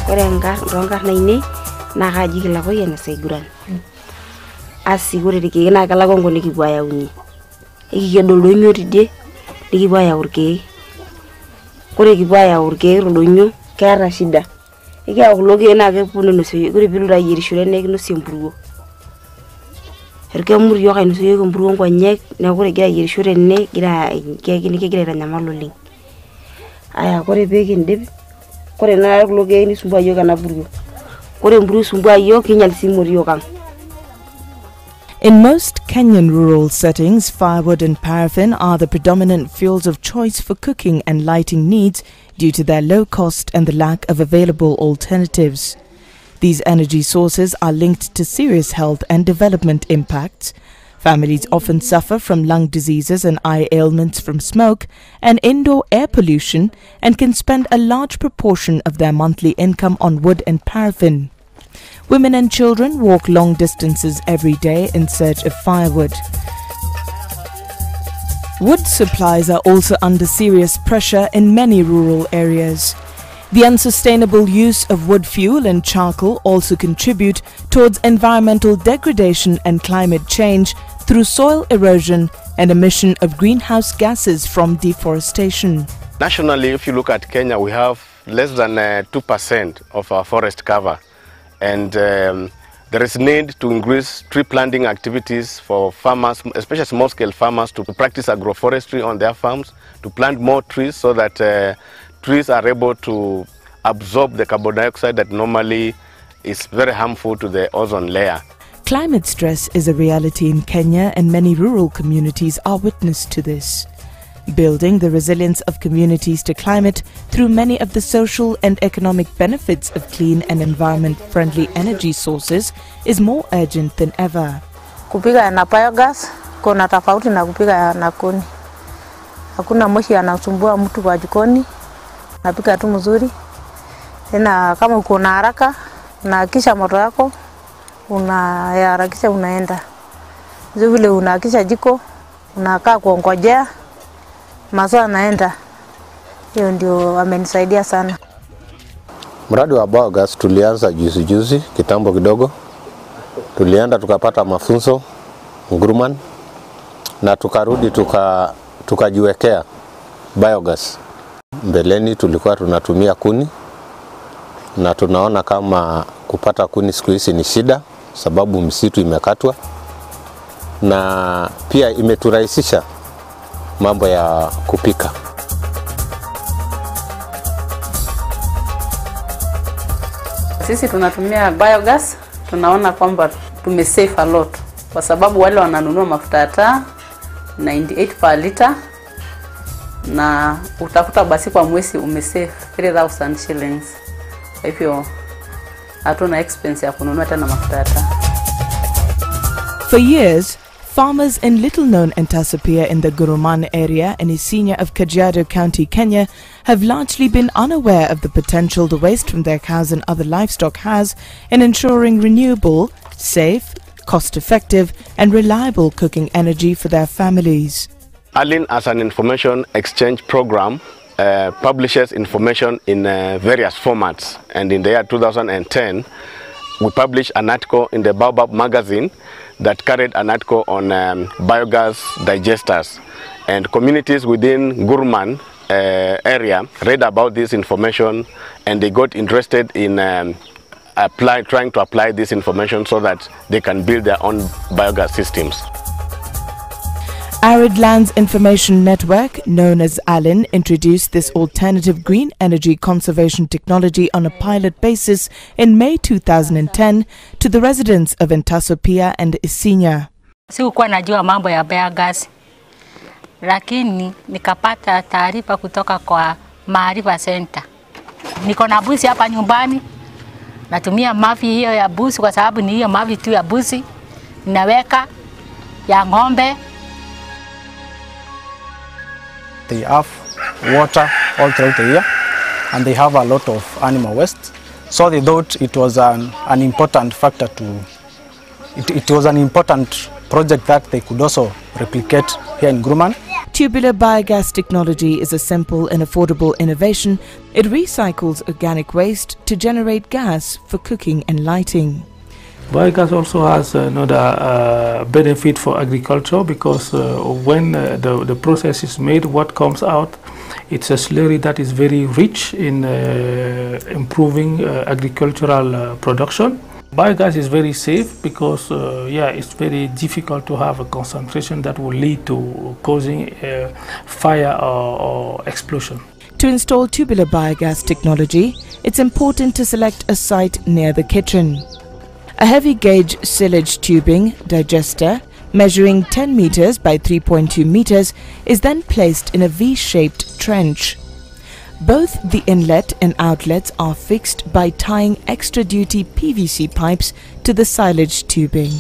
Ore enkarna ine naa kaji kilakoi enesaiguran. Asi ore irkeek naa kelakwa ngo nikipuo ayaunye. Ikikedo oldonyo tidie nikipuo ayau irkeek. Ore kipuo ayau irkeek oldonyo keeta shida. Ikiyau kulo keek naa keponu ainosie ore piilotu ayierishore naa kinosie empuruo. Irkemur yiok ainosie empuruo nkonyek neeku ore kigira ayierishore tene kigira aitanyamal oleng. Aya ore peekindip ore naa kulo keek nisumbua yiok ena puruo. Ore empuruo isumbua yiok kinyal sii motiook ang. In most Kenyan rural settings, firewood and paraffin are the predominant fuels of choice for cooking and lighting needs due to their low cost and the lack of available alternatives. These energy sources are linked to serious health and development impacts. Families often suffer from lung diseases and eye ailments from smoke and indoor air pollution and can spend a large proportion of their monthly income on wood and paraffin. Women and children walk long distances every day in search of firewood. Wood supplies are also under serious pressure in many rural areas. The unsustainable use of wood fuel and charcoal also contribute towards environmental degradation and climate change through soil erosion and emission of greenhouse gases from deforestation. Nationally, if you look at Kenya, we have less than 2% of our forest cover. And there is need to increase tree planting activities for farmers, especially small-scale farmers, to practice agroforestry on their farms, to plant more trees so that trees are able to absorb the carbon dioxide that normally is very harmful to the ozone layer. Climate stress is a reality in Kenya, and many rural communities are witness to this. Building the resilience of communities to climate through many of the social and economic benefits of clean and environment-friendly energy sources is more urgent than ever. Kupika na biogas kuna tofauti na kupika na kuni. Hakuna moshi anasumbua mtu kwa jikoni. Napika tu mzuri. Tena kama uko na haraka unahakisha moto yako unaharakisha unaenda. Vile unahakisha jiko unakaa kuongojea masaa naenda. Hiyo ndio amenisaidia sana. Mradi wa biogas tulianza juzi kitambo kidogo. Tulienda tukapata mafunzo Nguruman na tukarudi tukajiwekea biogas. Mbeleni tulikuwa tunatumia kuni na tunaona kama kupata kuni siku hizi ni shida sababu msitu imekatwa, na pia imeturahisisha mambo ya kupika. Sisi tunatumia biogas, tunaona kwamba tumesave a lot kwa sababu wale wananunua mafuta ya taa 98 per liter na utakuta basi kwa mwezi umesave 3,000 shillings. Kwa hivyo hatuna expense ya kununua tena mafuta ya taa. For years, farmers in little-known Entasapia in the Nguruman area in Isinya of Kajiado County, Kenya, have largely been unaware of the potential the waste from their cows and other livestock has in ensuring renewable, safe, cost-effective and reliable cooking energy for their families. ALIN, as an information exchange program, publishes information in various formats, and in the year 2010 we published an article in the Baobab magazine that carried an article on biogas digesters, and communities within Nguruman area read about this information and they got interested in trying to apply this information so that they can build their own biogas systems. Arid Lands Information Network, known as ALIN, introduced this alternative green energy conservation technology on a pilot basis in May 2010 to the residents of Entasapia and Isinya. Sikuwa najua mambo ya biogas, lakini nikapata taarifa kutoka kwa Maarifa Center. Niko na busi hapa nyumbani, natumia mavi hiyo ya busi kwa sababu ni hiyo mavi tu ya busi, ninaweka ya ng'ombe. They have water all throughout the year and they have a lot of animal waste. So they thought it was an important factor it was an important project that they could also replicate here in Nguruman. Tubular biogas technology is a simple and affordable innovation. It recycles organic waste to generate gas for cooking and lighting. Biogas also has another benefit for agriculture because when the process is made, what comes out, it's a slurry that is very rich in improving agricultural production. Biogas is very safe because it's very difficult to have a concentration that will lead to causing a fire or explosion. To install tubular biogas technology, it's important to select a site near the kitchen. A heavy gauge silage tubing digester measuring 10 meters by 3.2 meters is then placed in a V-shaped trench. Both the inlet and outlets are fixed by tying extra-duty PVC pipes to the silage tubing.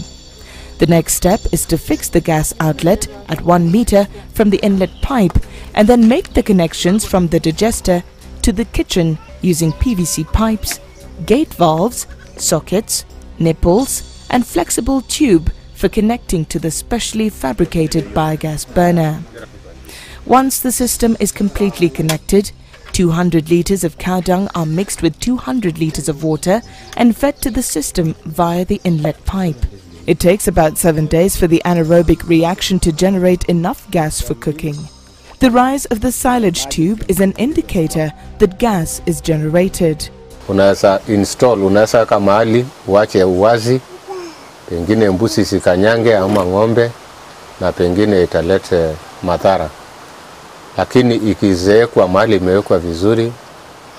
The next step is to fix the gas outlet at 1 meter from the inlet pipe and then make the connections from the digester to the kitchen using PVC pipes, gate valves, sockets, nipples and flexible tube for connecting to the specially fabricated biogas burner. Once the system is completely connected, 200 liters of cow dung are mixed with 200 liters of water and fed to the system via the inlet pipe. It takes about 7 days for the anaerobic reaction to generate enough gas for cooking. The rise of the silage tube is an indicator that gas is generated. Unaweza install, unaweza kama mahali uache uwazi, pengine mbuzi sikanyange ama ng'ombe na pengine italete madhara. Lakini ikizeekwa mahali imewekwa vizuri,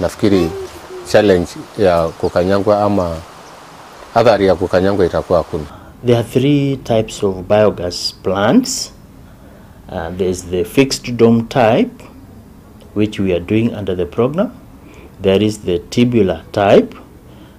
nafikiri challenge ya kukanyangwa ama athari ya kukanyangwa itakuwa hakuna. There are 3 types of biogas plants. There's the fixed dome type, which we are doing under the program. There is the tubular type,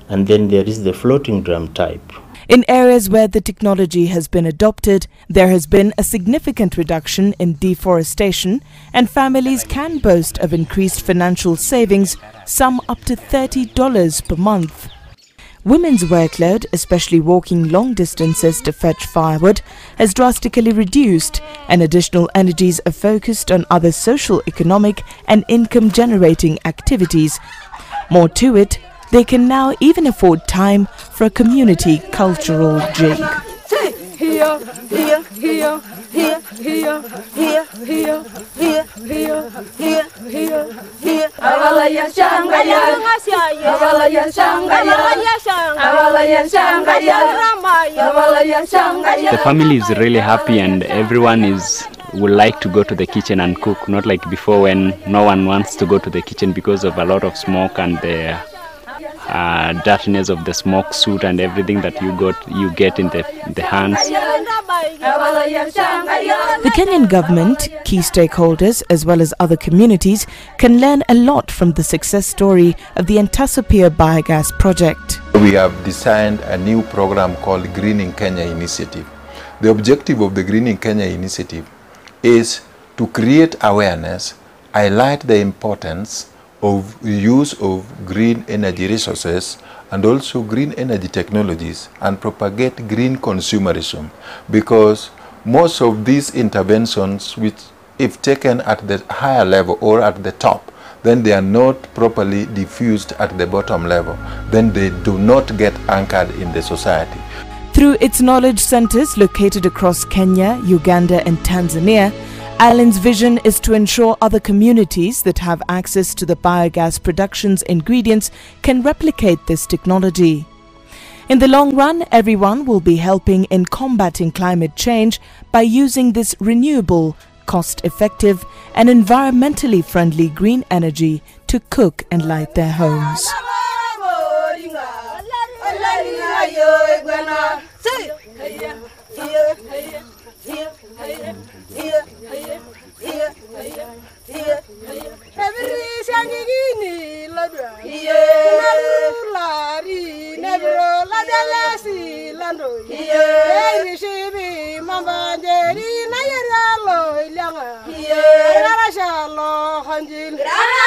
and then there is the floating drum type. In areas where the technology has been adopted, there has been a significant reduction in deforestation, and families can boast of increased financial savings, some up to $30 per month. Women's workload, especially walking long distances to fetch firewood, has drastically reduced, and additional energies are focused on other social, economic and income-generating activities. More to it, they can now even afford time for a community cultural jig. The family is really happy and everyone would like to go to the kitchen and cook, not like before when no one wants to go to the kitchen because of a lot of smoke and the dirtiness of the smoke suit and everything that you get in the hands. The Kenyan government, key stakeholders as well as other communities can learn a lot from the success story of the Ntasopia Biogas project. We have designed a new program called Greening Kenya Initiative. The objective of the Greening Kenya Initiative is to create awareness, highlight the importance of use of green energy resources and also green energy technologies and propagate green consumerism, because most of these interventions, which if taken at the higher level or at the top, then they are not properly diffused at the bottom level, then they do not get anchored in the society. Through its knowledge centers located across Kenya, Uganda and Tanzania, Island's vision is to ensure other communities that have access to the biogas production's ingredients can replicate this technology. In the long run, everyone will be helping in combating climate change by using this renewable, cost-effective and environmentally friendly green energy to cook and light their homes. Yeah.